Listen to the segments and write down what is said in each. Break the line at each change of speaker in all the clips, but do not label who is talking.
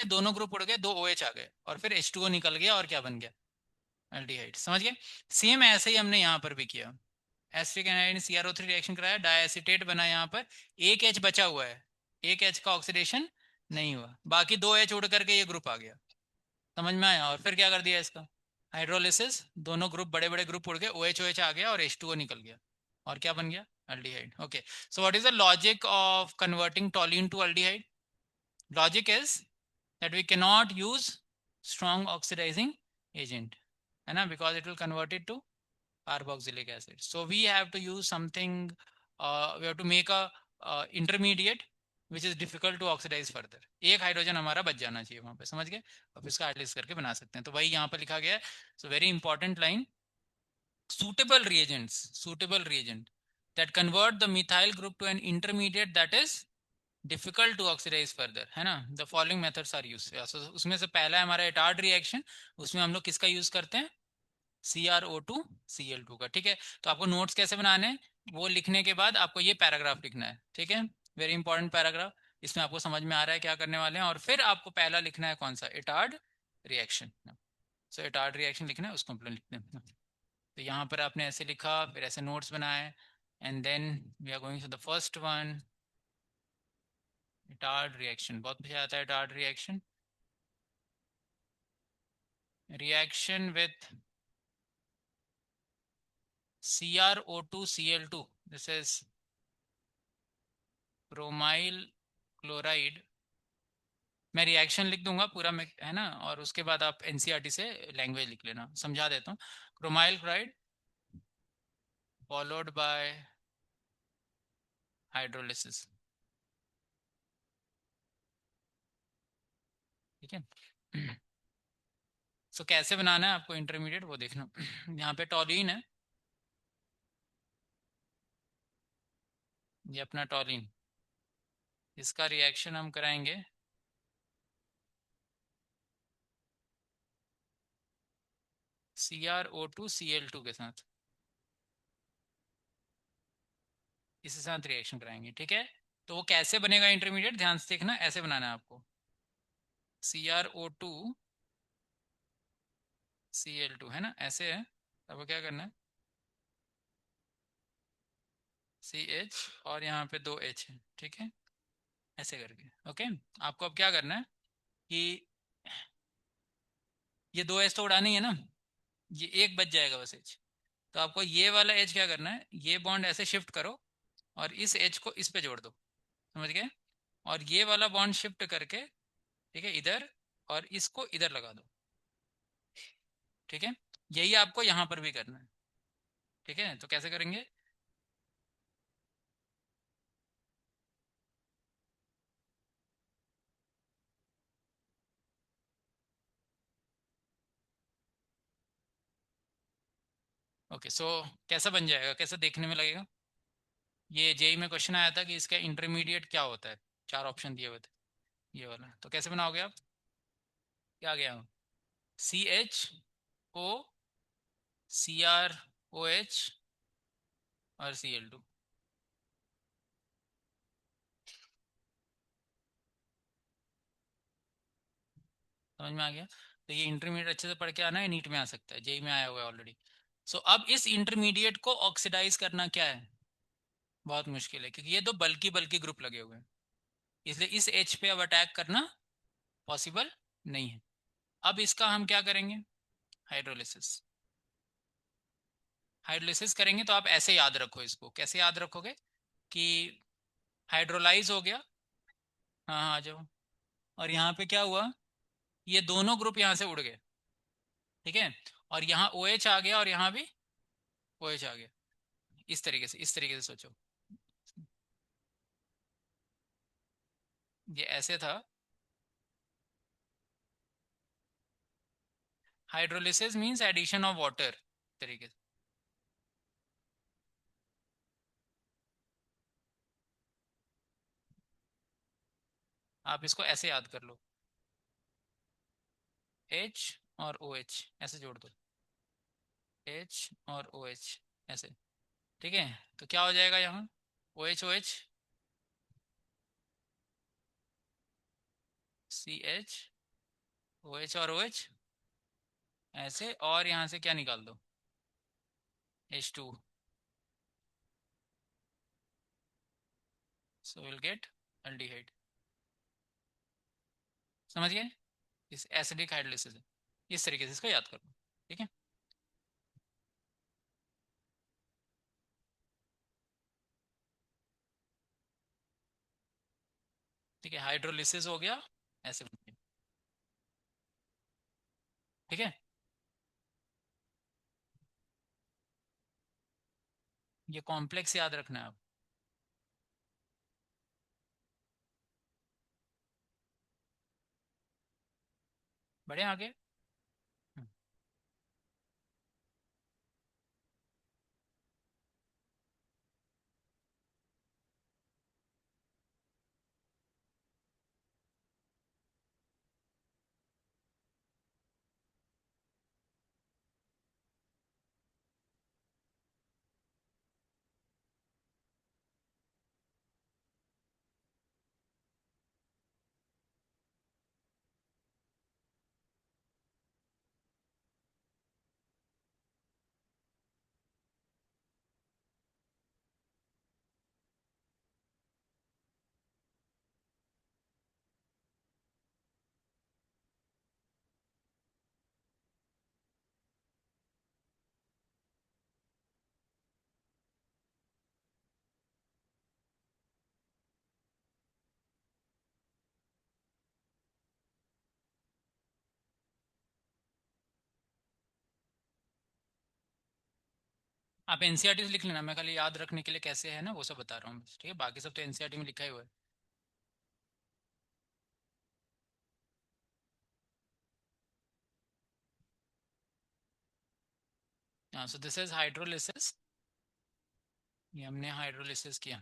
दोनों ग्रुप उड़ गए, दो OH आ गए और फिर H2O निकल गया और क्या बन गया, एल्डिहाइड। समझ गए? सेम ऐसे ही हमने यहाँ पर भी किया, एसिटिक एनाइड CrO3 रिएक्शन कराया, डायएसिटेट बना, यहाँ पर एक H बचा हुआ है, एक H का ऑक्सीडेशन नहीं हुआ, बाकी दो H उड़ करके ये ग्रुप आ गया। समझ में आया? और फिर क्या कर दिया इसका हाइड्रोलिसिस, दोनों ग्रुप बड़े बड़े ग्रुप उड़ गए, OH आ गया और H2O निकल गया और क्या बन गया, aldehyde. Okay, so what is the logic of converting toluene to aldehyde? Logic is that we cannot use strong oxidizing agent, है ना, because it will convert it to carboxylic acid. So we have to use something, we have to make a intermediate which is difficult to oxidize further. एक hydrogen हमारा बच जाना चाहिए वहां पे, समझ गए? अब इसका एटलिस्ट करके बना सकते हैं, तो वही यहाँ पर लिखा गया है। So very important line, suitable reagent that convert the methyl group to an intermediate that is difficult to oxidise further, है ना, the following methods are use. उसमें से पहला है हमारा एटार्ड रिएक्शन, उसमें हम लोग किसका यूज करते हैं, CrO2Cl2 का। ठीक है, तो आपको नोट्स कैसे बनाने हैं वो लिखने के बाद आपको ये पैराग्राफ लिखना है, ठीक है, वेरी इंपॉर्टेंट पैराग्राफ। इसमें आपको समझ में आ रहा है क्या करने वाले हैं, और फिर आपको पहला लिखना है कौन सा, एटार्ड रिएक्शन। सो एटार्ड रिएक्शन लिखना है, उसको लिखते हैं। तो यहाँ पर आपने ऐसे लिखा, फिर ऐसे नोट्स बनाए, and then we are going to the first one, Etard reaction. बहुत मजा आता है Etard reaction, reaction with CrO2Cl2, this is bromyl chloride. मैं रिएक्शन लिख दूंगा पूरा में, है ना, और उसके बाद आप NCERT से लैंग्वेज लिख लेना, समझा देता हूँ। Chromyl chloride followed by hydrolysis, ठीक है। सो कैसे बनाना है आपको इंटरमीडिएट वो देखना। यहाँ पे टॉलिन है, ये अपना टॉलिन, इसका रिएक्शन हम कराएंगे CrO2Cl2 के साथ, इसके साथ रिएक्शन कराएंगे, ठीक है। तो वो कैसे बनेगा इंटरमीडिएट, ध्यान से देखना, ऐसे बनाना है आपको, CrO2Cl2, है ना, ऐसे है। अब क्या करना है, CH और यहाँ पे दो H है, ठीक है, ऐसे करके। ओके, आपको अब क्या करना है कि ये दो H तो उड़ानी है ना, ये एक बच जाएगा बस H। तो आपको ये वाला H क्या करना है, ये बॉन्ड ऐसे शिफ्ट करो और इस H को इस पे जोड़ दो, समझ गए, और ये वाला बॉन्ड शिफ्ट करके, ठीक है, इधर, और इसको इधर लगा दो, ठीक है। यही आपको यहाँ पर भी करना है, ठीक है। तो कैसे करेंगे, ओके, सो कैसा बन जाएगा, कैसा देखने में लगेगा। ये जेई में क्वेश्चन आया था कि इसका इंटरमीडिएट क्या होता है, चार ऑप्शन दिए हुए थे, ये वाला। तो कैसे बनाओगे आप, क्या गया, CHO CrOH और Cl2। समझ में आ गया? तो ये इंटरमीडिएट अच्छे से पढ़ के आना है, नीट में आ सकता है, जेई में आया हुआ है ऑलरेडी। सो अब इस इंटरमीडिएट को ऑक्सीडाइज करना क्या है, बहुत मुश्किल है, क्योंकि ये दो बल्कि बल्कि ग्रुप लगे हुए हैं, इसलिए इस H पे अब अटैक करना पॉसिबल नहीं है। अब इसका हम क्या करेंगे, हाइड्रोलिसिस। हाइड्रोलिसिस करेंगे तो आप ऐसे याद रखो इसको, कैसे याद रखोगे कि हाइड्रोलाइज हो गया, हाँ हाँ आ जाओ, और यहाँ पे क्या हुआ, ये दोनों ग्रुप यहाँ से उड़ गए, ठीक है, और यहाँ OH आ गया और यहाँ भी OH आ गया, इस तरीके से, इस तरीके से सोचो, ये ऐसे था। Hydrolysis means addition of water तरीके से। आप इसको ऐसे याद कर लो, H और OH ऐसे जोड़ दो, H और OH ऐसे, ठीक है। तो क्या हो जाएगा यहाँ, OH OH, CH OH और OH ऐसे, और यहाँ से क्या निकाल दो, H2, so will get aldehyde. समझ गए? इस एसिडिक हाइड्रोलिसिस है, इस तरीके से इसको याद करो। ठीक है, ठीक है, हाइड्रोलिसिस हो गया, ऐसे बन गया। ठीक है, ये कॉम्प्लेक्स याद रखना है आप। बढ़े आगे। हम्म, आप एनसीईआरटी से लिख लेना, मैं खाली याद रखने के लिए कैसे है ना वो सब बता रहा हूँ, ठीक है, बाकी सब तो एनसीईआरटी में लिखा ही हुआ है। हाँ, सो दिस इज हाइड्रोलिसिस, ये हमने हाइड्रोलिसिस किया।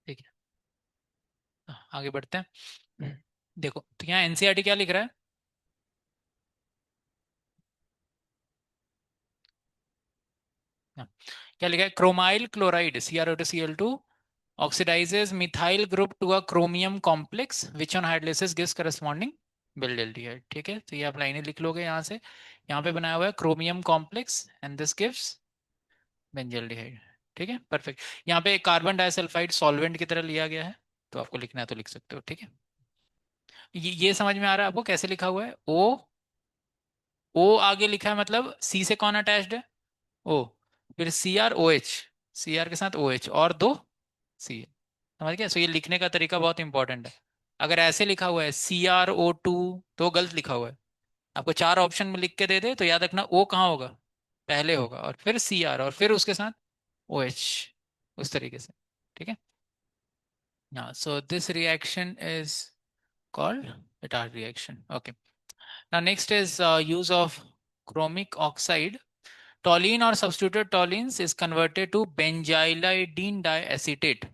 ठीक है, आगे बढ़ते हैं। देखो तो यहाँ एनसीईआरटी क्या लिख रहा है। हाँ, क्या लिखा है, chromyl chloride CrO2Cl2 oxidizes methyl group to a chromium complex which on hydrolysis gives corresponding benzylaldehyde। ठीक है, तो ये आप लाइनें लिख लोगे यहाँ से। यहाँ पे बनाया हुआ है chromium complex and this gives benzaldehyde. ठीक है, परफेक्ट। यहाँ पे कार्बन डाइसल्फाइड सॉल्वेंट की तरह लिया गया है, तो आपको लिखना है तो लिख सकते हो। ठीक है, ये समझ में आ रहा है आपको कैसे लिखा हुआ है। ओ आगे लिखा है, मतलब सी से कौन अटैच्ड है, ओ, फिर CrOH, Cr के साथ OH और दो सी। समझ गए? सो ये लिखने का तरीका बहुत इंपॉर्टेंट है। अगर ऐसे लिखा हुआ है CrO2 तो गलत लिखा हुआ है। आपको चार ऑप्शन में लिख के दे दे तो याद रखना ओ कहाँ होगा, पहले होगा, और फिर Cr और फिर उसके साथ OH, उस तरीके से। ठीक है, हाँ, सो this reaction is called Itard reaction. Okay. Now next is use of chromic oxide. Toluene or substituted toluenes is converted to benzylidene diacetate।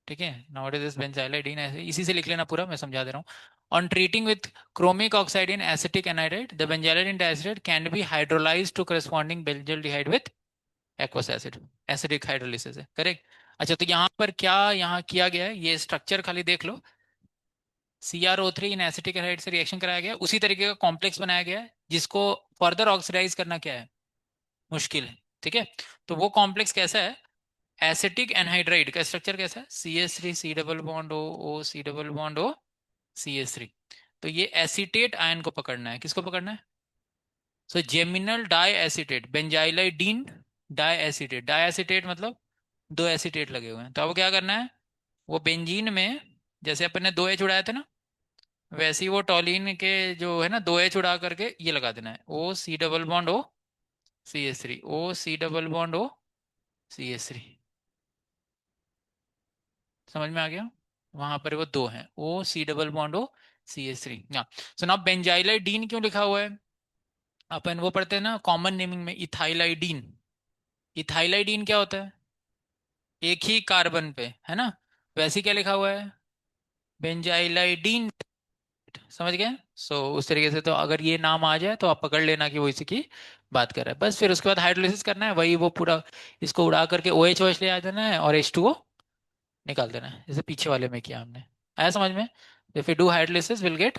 ठीक है, नाउ इट इज बेंजाइलाइडीन, ऐसे इसी से लिख लेना पूरा, मैं समझा दे रहा हूँ। On treating with chromic oxide in acetic anhydride the benzylidene diacetate can be hydrolysed to corresponding benzaldehyde with aqueous acid. Acidic hydrolysis है, करेक्ट। अच्छा, तो यहाँ पर क्या यहाँ किया गया है, ये स्ट्रक्चर खाली देख लो। CrO3 इन एसिटिक एनाइड से रिएक्शन कराया गया, उसी तरीके का कॉम्प्लेक्स बनाया गया है जिसको फर्दर ऑक्सीडाइज करना क्या है, मुश्किल है। ठीक है, तो वो कॉम्प्लेक्स कैसा है, एसिटिक एनहाइड्राइड का स्ट्रक्चर कैसा है, CH3 C double bond O O C double bond O CH3। तो ये एसीटेट आयन को पकड़ना है, किसको पकड़ना है, so geminal diacetate, benzylidene diacetate, diacetate मतलब दो एसीटेट लगे हुए हैं, तो अब क्या करना है, वो बेंजीन में जैसे अपन ने दो एच उड़ाए थे ना, वैसे ही वो टॉलिन के जो है ना दो एच उड़ा करके ये लगा देना है, O C double bond O CH3, O C double bond O CH3। समझ में आ गया, वहां पर वो दो हैं, O C double bond O CH3। हाँ, सो नाउ बेंजाइलाइडीन क्यों लिखा हुआ है, अपन वो पढ़ते हैं ना कॉमन नेमिंग में, इथाइलाइडीन। इथाइलाइडीन क्या होता है, एक ही कार्बन पे है ना, वैसे ही क्या लिखा हुआ है, बेंजाइलाइडीन। एल्डिहाइड, समझ गए? उस तरीके से तो अगर ये नाम आ जाए तो आप पकड़ लेना कि वो इसी की बात कर रहा है। बस फिर उसके बाद हाइड्रोलिसिस करना है, वही वो पूरा इसको उड़ा करके ओ एच ले आ जाना है और H2O निकाल देना है, जैसे पीछे वाले में किया हमने। आया समझ में? If you do hydrolysis will get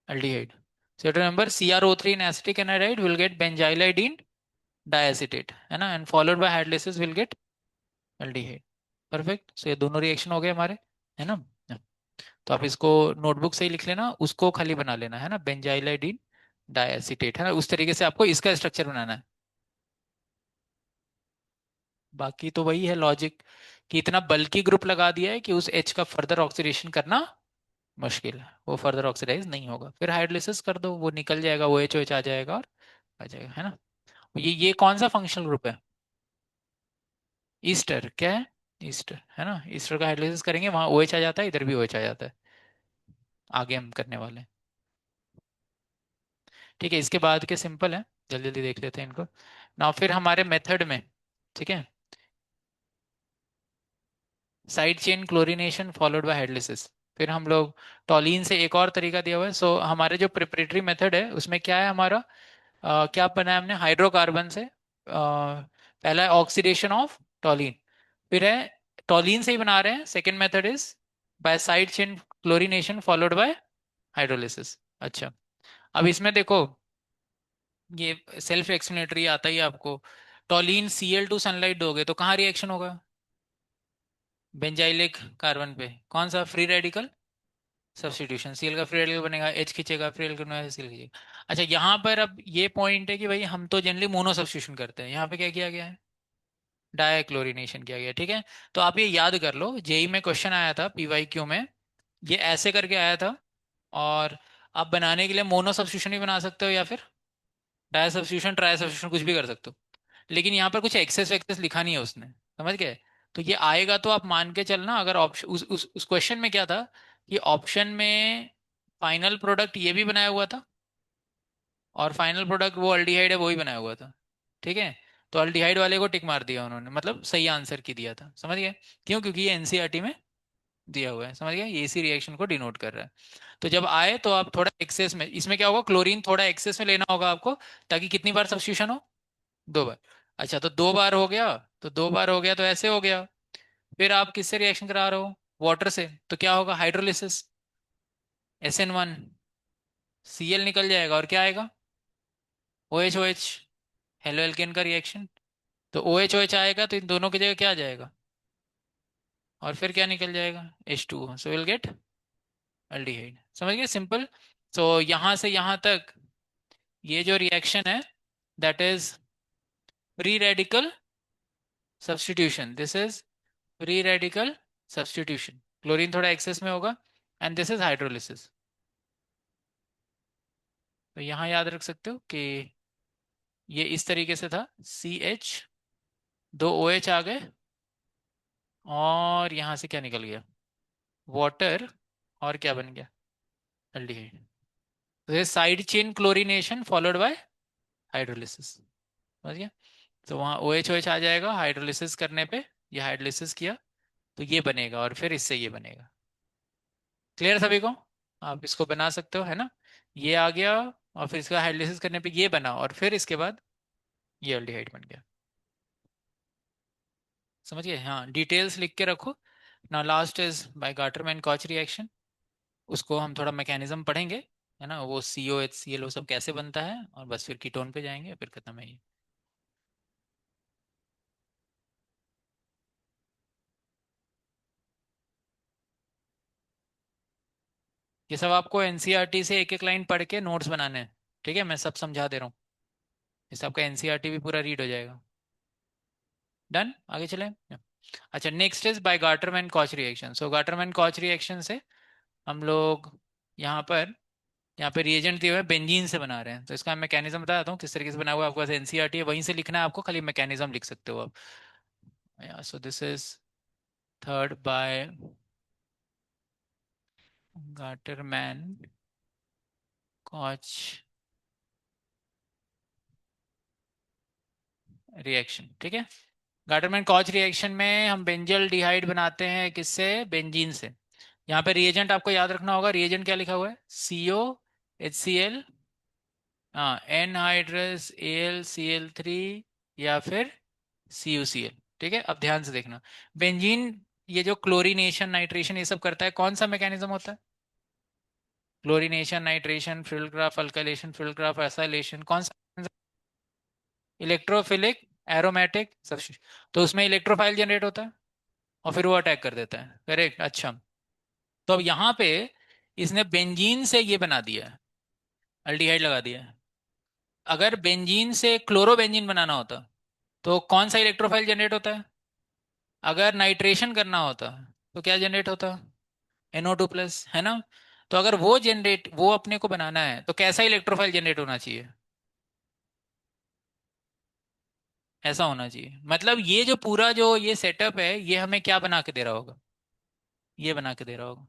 aldehyde. So you have to remember CrO3 in acetic anhydride will get benzylidene diacetate, है ना, and followed by hydrolysis will get aldehyde. Perfect. So ये दोनों रिएक्शन हो गए हमारे, है ना? तो आप इसको नोटबुक से ही लिख लेना, उसको खाली बना लेना, है ना, बेंजाइलाइडीन डायएसिटेट, है ना, उस तरीके से आपको इसका स्ट्रक्चर बनाना है। बाकी तो वही है लॉजिक, कि इतना बल्कि ग्रुप लगा दिया है कि उस H का फर्दर ऑक्सीडेशन करना मुश्किल है, वो फर्दर ऑक्सीडाइज नहीं होगा। फिर हाइड्रोलिसिस कर दो, वो निकल जाएगा, वो OH आ जाएगा और आ जाएगा, है ना? ये कौन सा फंक्शनल ग्रुप है? ईस्टर क्या है? ईस्टर, है ना, ईस्टर का हाइड्रोलिसिस करेंगे, वहां OH आ जाता है, इधर भी OH आ जाता है। आगे हम करने वाले हैं। ठीक है, इसके बाद के सिंपल है, जल्दी जल्दी देख लेते हैं इनको ना। फिर हमारे मेथड में, ठीक है, side chain chlorination followed by hydrolysis. फिर हम लोग टॉलीन से एक और तरीका दिया हुआ है। हमारे जो प्रिपरेटरी मेथड है उसमें क्या है हमारा, क्या बनाया हमने हाइड्रोकार्बन से, पहला है ऑक्सीडेशन ऑफ टॉलीन, फिर है टॉलीन से ही बना रहे हैं, second method is by side chain chlorination followed by hydrolysis. अच्छा, अब इसमें देखो, ये सेल्फ एक्सप्लेनेटरी आता ही है आपको। टॉलीन Cl2 सनलाइट दोगे तो कहाँ रिएक्शन होगा? बेंजाइलिक कार्बन पे, कौन सा? फ्री रेडिकल सब्स्टिट्यूशन, Cl का फ्री रेडिकल बनेगा, H खींचेगा, फ्री रेडिकल बनेगा, Cl खींचेगा। अच्छा, यहाँ पर अब ये पॉइंट है कि भाई हम तो जनरली मोनो सब्स्टिट्यूशन करते हैं, यहाँ पे क्या किया गया है? डायक्लोरिनेशन किया गया है, ठीक है। तो आप ये याद कर लो, जेई में क्वेश्चन आया था PYQ में, ये ऐसे करके आया था। और आप बनाने के लिए मोनो सब्स्टिट्यूशन भी बना सकते हो या फिर डाई सब्स्टिट्यूशन, ट्राई सब्स्टिट्यूशन, कुछ भी कर सकते हो। लेकिन यहाँ पर कुछ एक्सेस वैक्सेस लिखा नहीं है उसने, समझ गए? तो ये आएगा तो आप मान के चलना, अगर ऑप्शन उस क्वेश्चन में क्या था कि ऑप्शन में फाइनल प्रोडक्ट ये भी बनाया हुआ था और फाइनल प्रोडक्ट वो अल्डिहाइड है वो ही बनाया हुआ था, ठीक है। तो अल्डिहाइड वाले को टिक मार दिया उन्होंने, मतलब सही आंसर की दिया था, समझ गए? क्यों? क्योंकि ये एनसीईआरटी में दिया हुआ है, समझ गए, ये इसी रिएक्शन को डिनोट कर रहा है। तो जब आए तो आप थोड़ा एक्सेस में, इसमें क्या होगा, क्लोरीन थोड़ा एक्सेस में लेना होगा आपको, ताकि कितनी बार सब्स्टिट्यूशन हो? 2 बार। अच्छा, तो 2 बार हो गया, तो 2 बार हो गया तो ऐसे हो गया। फिर आप किससे रिएक्शन करा रहे हो? वाटर से, तो क्या होगा? हाइड्रोलिसिस, SN1 Cl निकल जाएगा और क्या आएगा? OH हेलो एल्केन का रिएक्शन। तो OH आएगा तो इन दोनों की जगह क्या आ जाएगा? और फिर क्या निकल जाएगा? H2O, so will get aldehyde. समझ गए? सिंपल। यहाँ से यहाँ तक ये जो रिएक्शन है, that is free radical substitution, this is free radical substitution, chlorine थोड़ा एक्सेस में होगा, एंड दिस इज हाइड्रोलिसिस। तो यहाँ याद रख सकते हो कि ये इस तरीके से था, CH, 2 OH आ गए, और यहाँ से क्या निकल गया? वाटर, और क्या बन गया? अल्डिहाइड। तो side chain chlorination followed by hydrolysis, समझ गया? तो वहाँ OH आ जाएगा हाइड्रोलिसिस करने पे, ये हाइड्रोलिसिस किया तो ये बनेगा, और फिर इससे ये बनेगा। क्लियर सभी को? आप इसको बना सकते हो, है ना? ये आ गया, और फिर इसका हाइड्रोलिसिस करने पे ये बना, और फिर इसके बाद ये अल्डिहाइड बन गया। समझ गए? हाँ, डिटेल्स लिख के रखो ना। Last is by Gattermann Koch reaction, उसको हम थोड़ा मैकेनिज्म पढ़ेंगे, है ना, वो COHCl वो सब कैसे बनता है, और बस फिर कीटोन पे जाएंगे, फिर खत्म है ये। ये सब आपको एनसीईआरटी से एक एक लाइन पढ़ के नोट्स बनाने हैं, ठीक है, मैं सब समझा दे रहा हूँ। इससे आपका एनसीईआरटी भी पूरा रीड हो जाएगा। डन, आगे चलें। अच्छा, next is by Gattermann Koch reaction. Gattermann Koch reaction से हम लोग यहाँ पर, यहाँ पे रिएजेंट दिए हुए हैं, बेंजीन से बना रहे हैं, तो इसका मैकेनिज्म बता देता हूँ किस तरीके से बना हुआ है। आपके पास एनसीईआरटी है, वहीं से लिखना है आपको, खाली मैकेनिज्म लिख सकते हो आप। So this is third by Gattermann Koch reaction, ठीक है। गाटरमैन कॉच रिएक्शन में हम बेंजल डिहाइड बनाते हैं, किससे? बेंजीन से। यहाँ पे रिएजेंट आपको याद रखना होगा, रिएजेंट क्या लिखा हुआ है, CO, HCl, हाँ, एनहाइड्रस AlCl3, या फिर CuCl। ठीक है, अब ध्यान से देखना, बेंजीन ये जो क्लोरीनेशन नाइट्रेशन ये सब करता है, कौन सा मैकेनिज्म होता है? क्लोरीनेशन नाइट्रेशन, फिल्ट्राफ अल्काइलेशन, फिल्ट्राफ एसाइलेशन, कौन सा? Electrophilic aromatic substitution. तो उसमें इलेक्ट्रोफाइल जनरेट होता है और फिर वो अटैक कर देता है, करेक्ट। अच्छा, तो अब यहाँ पे इसने बेंजीन से ये बना दिया है, अल्डिहाइड लगा दिया है। अगर बेंजीन से क्लोरोबेंजीन बनाना होता तो कौन सा इलेक्ट्रोफाइल जनरेट होता है? अगर नाइट्रेशन करना होता तो क्या जनरेट होता? NO2+, है ना? तो अगर वो अपने को बनाना है तो कैसा इलेक्ट्रोफाइल जनरेट होना चाहिए? ऐसा होना चाहिए। मतलब ये जो पूरा जो ये सेटअप है, ये हमें क्या बना के दे रहा होगा? ये बना के दे रहा होगा।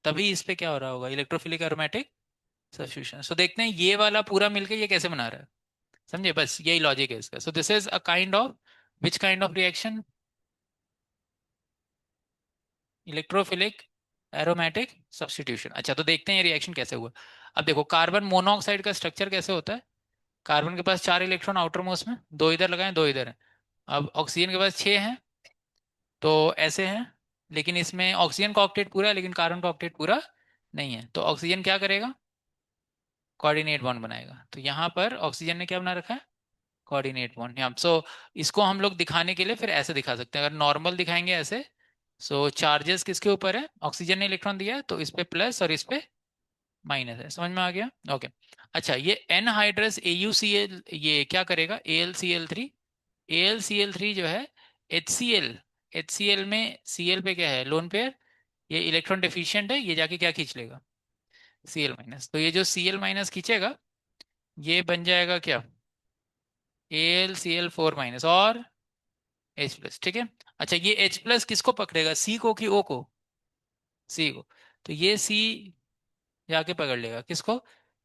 तभी इस पे क्या हो रहा होगा, इलेक्ट्रोफिलिक एरोमेटिक सब्स्टिट्यूशन। सो देखते हैं ये वाला पूरा मिलके ये कैसे बना रहा है। समझे, बस यही लॉजिक है इसका। सो this is a kind of, which kind of reaction? Electrophilic aromatic substitution. अच्छा, तो देखते हैं ये रिएक्शन कैसे हुआ। अब देखो, कार्बन मोनोऑक्साइड का स्ट्रक्चर कैसे होता है? कार्बन के पास 4 इलेक्ट्रॉन आउटर मोस्ट में, दो इधर लगाए, दो इधर है। अब ऑक्सीजन के पास 6 हैं, तो ऐसे हैं। लेकिन इसमें ऑक्सीजन का ऑक्टेट पूरा है, लेकिन कार्बन का ऑक्टेट पूरा नहीं है। तो ऑक्सीजन क्या करेगा? कोऑर्डिनेट बॉन्ड बनाएगा। तो यहाँ पर ऑक्सीजन ने क्या बना रखा है? Coordinate bond. यहाँ सो इसको हम लोग दिखाने के लिए फिर ऐसे दिखा सकते हैं, अगर नॉर्मल दिखाएंगे ऐसे। सो चार्जेस किसके ऊपर है? ऑक्सीजन ने इलेक्ट्रॉन दिया है, तो इस पे प्लस और इस पे माइनस है। समझ में आ गया? ओके। अच्छा, ये एनहाइड्रस AuCl ये क्या करेगा? AlCl3 जो है, HCl, HCl में Cl पे क्या है? Lone pair. ये इलेक्ट्रॉन डेफिशिएंट है, ये जाके क्या खींच लेगा? Cl-। तो ये जो Cl- खींचेगा, ये बन जाएगा क्या? AlCl4- और H+। ठीक है। अच्छा, ये H+ किसको पकड़ेगा, C को कि O को? C को। तो ये C जाके पकड़ लेगा किसको?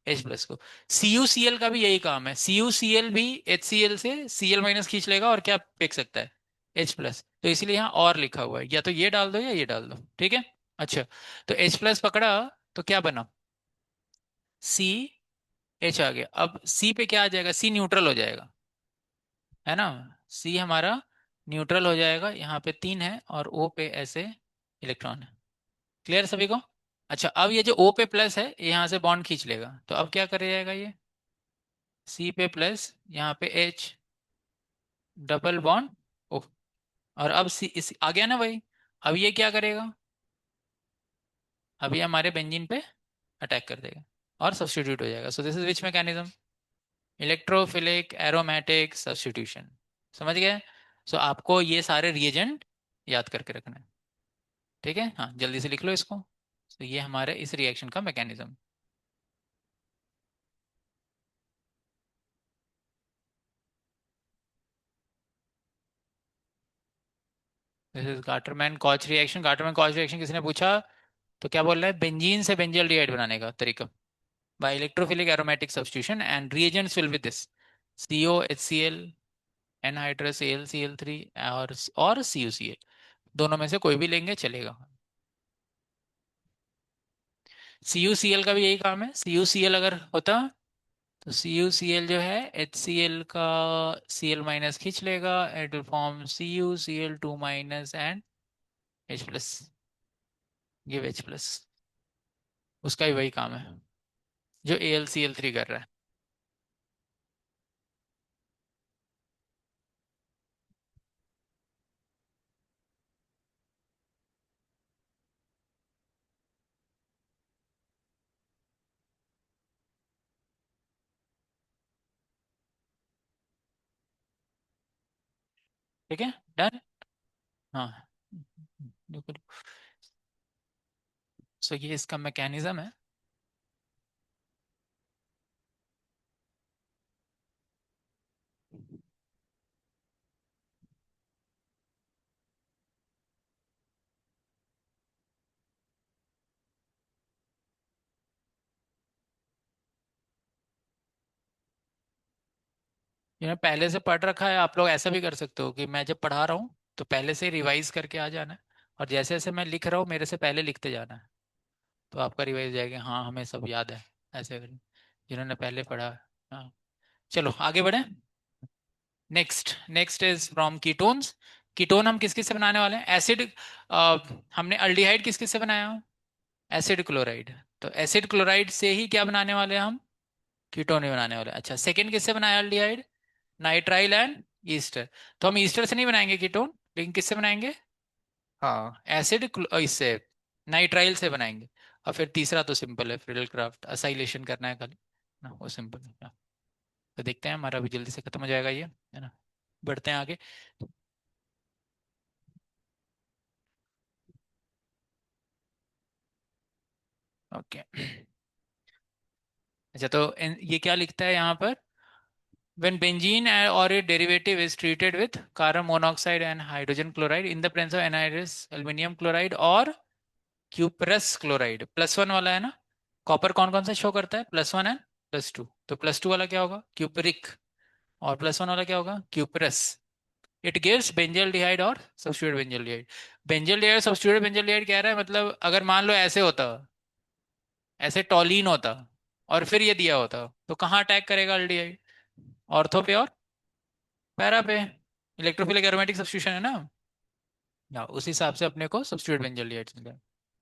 H+ को। CuCl का भी यही काम है, CuCl भी HCl से Cl- खींच लेगा और क्या फेंक सकता है? H+। तो इसीलिए यहाँ और लिखा हुआ है, या तो ये डाल दो या ये डाल दो। ठीक है। अच्छा, तो H+ पकड़ा तो क्या बना? CH आ गया। अब C पे क्या आ जाएगा? C न्यूट्रल हो जाएगा, है ना? C हमारा न्यूट्रल हो जाएगा। यहाँ पे 3 है और O पे ऐसे इलेक्ट्रॉन है। क्लियर सभी को? अच्छा, अब ये जो O पे प्लस है, ये यहाँ से बॉन्ड खींच लेगा, तो अब क्या कर जाएगा ये? C पे प्लस, यहाँ पे H, डबल बॉन्ड O। और अब सी इस आ गया ना भाई। अब ये क्या करेगा? अब ये हमारे बेंजीन पे अटैक कर देगा और सब्स्टिट्यूट हो जाएगा। सो this is which mechanism? Electrophilic aromatic substitution. समझ गए? सो आपको ये सारे रिएजेंट याद करके रखना है। ठीक है, हाँ, जल्दी से लिख लो इसको। तो ये हमारे इस रिएक्शन का mechanism. This is Gattermann Koch reaction. Gattermann Koch reaction किसने पूछा? तो क्या बोल रहा है? बेंजीन से बेंजल्डिहाइड बनाने का तरीका, by electrophilic aromatic substitution, and reagents will be this: COHCl, anhydrous AlCl3, और CuCl। दोनों में से कोई भी लेंगे चलेगा। CuCl का भी यही काम है। CuCl अगर होता तो CuCl जो है HCl का Cl- खींच लेगा, it will form CuCl2- and H+, give H+। उसका भी वही काम है जो AlCl3 कर रहा है। ठीक है, डन। हाँ, देखो, सो ये इसका मैकेनिज्म है। ये मैं पहले से पढ़ रखा है। आप लोग ऐसा भी कर सकते हो कि मैं जब पढ़ा रहा हूँ तो पहले से रिवाइज करके आ जाना है, और जैसे जैसे मैं लिख रहा हूँ मेरे से पहले लिखते जाना है। तो आपका रिवाइज जाएगा, हाँ हमें सब याद है, ऐसे करें जिन्होंने पहले पढ़ा। हाँ, चलो आगे बढ़े। Next next is from ketones. Ketone हम किस किस से बनाने वाले हैं? एसिड, हमने अल्डिहाइड किस किस से बनाया? Acid chloride. तो एसिड क्लोराइड से ही क्या बनाने वाले हैं हम? कीटोन ही बनाने वाले हैं। अच्छा, सेकंड किससे बनाया अल्डिहाइड? Nitrile and Easter. तो हम ईस्टर से नहीं बनाएंगे कीटोन, लेकिन किससे बनाएंगे? हाँ, एसिड इससे, नाइट्राइल से बनाएंगे। और फिर तीसरा तो सिंपल है, फ्रिडल क्राफ्ट असाइलेशन करना है खाली ना, वो सिंपल है ना। तो देखते हैं, हमारा भी जल्दी से खत्म हो जाएगा ये, है ना। बढ़ते हैं आगे। ओके। अच्छा, तो ये क्या लिखता है यहाँ पर? When benzene or a derivative is treated with carbon monoxide and hydrogen chloride in the presence of anhydrous aluminum chloride or cuprous chloride, plus one वाला है ना, कॉपर कौन कौन सा शो करता है? Plus one and plus two. तो plus two वाला क्या होगा? क्यूपरिक। और प्लस वन वाला क्या होगा? क्यूपरस। इट गिव्स बेंजल्डिहाइड और substitute benzaldehyde. Benzaldehyde substitute benzaldehyde कह रहा है, मतलब अगर मान लो ऐसे होता, ऐसे टॉलीन होता और फिर ये दिया होता, तो कहाँ अटैक करेगा अल्डिहाइड? ऑर्थो पे और पैरा पे। इलेक्ट्रोफिलिक एरोमेटिक सब्स्टिट्यूशन है ना। या उस हिसाब से अपने को सब्स्टिट्यूट बेंजोलिएट्स मिले।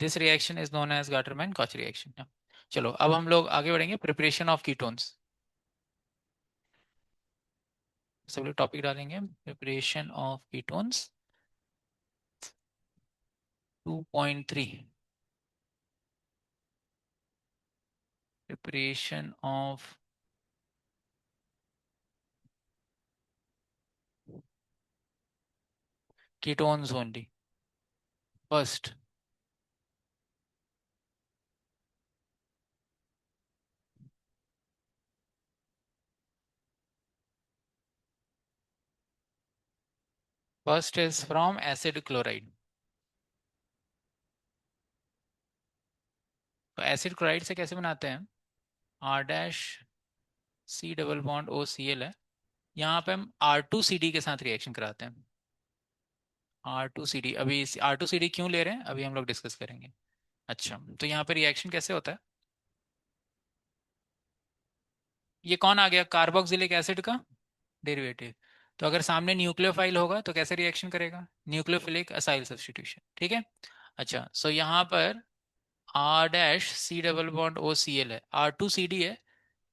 This reaction is known as Gattermann Koch reaction. चलो अब हम लोग आगे बढ़ेंगे, प्रिपरेशन ऑफ कीटोन्स। सब लोग टॉपिक डालेंगे, preparation of ketones 2.3। Preparation of ketones only. First, first is from acid chloride. तो एसिड क्लोराइड से कैसे बनाते हैं? R dash C double bond O C L है। यहाँ पे हम R2CD के साथ रिएक्शन कराते हैं। R2CD, अभी R2CD क्यों ले रहे हैं अभी हम लोग डिस्कस करेंगे। अच्छा, तो यहाँ पे रिएक्शन कैसे होता है? ये कौन आ गया? कार्बोक्सिलिक एसिड का डेरिवेटिव। तो अगर सामने न्यूक्लियोफाइल होगा तो कैसे रिएक्शन करेगा? न्यूक्लियोफिलिक असाइल सब्स्टिट्यूशन, ठीक है। अच्छा, सो यहाँ पर R dash C double bond O C L है, R2CD है।